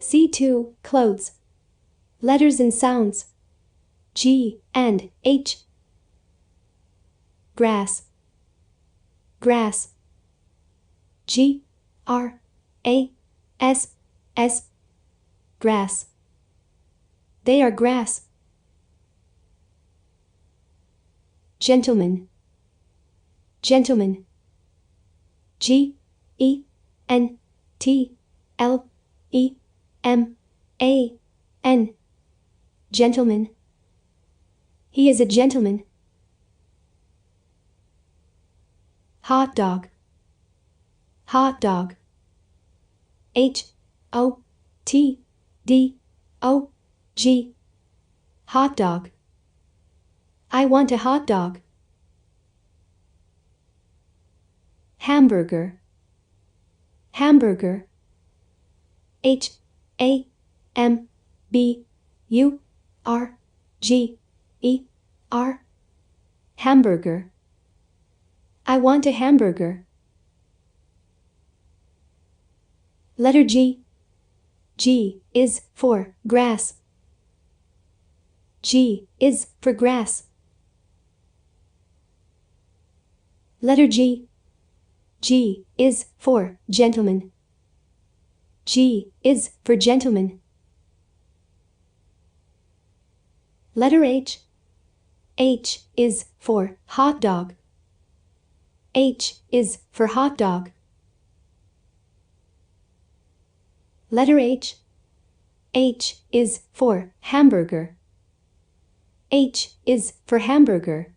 C2, clothes. Letters and sounds. G and H. Grass. Grass. G R A S S. Grass. They are grass. Gentleman. Gentleman. G E N T L E M A N. Gentleman. He is a gentleman. Hot dog. Hot dog. H O T D O G. Hot dog. I want a hot dog. Hamburger. Hamburger. H A M B U R G E R. Hamburger. I want a hamburger. Letter G. G is for grass. G is for grass. Letter G. G is for gentleman. G is for gentleman. Letter H. H is for hot dog. H is for hot dog. Letter H. H is for hamburger. H is for hamburger.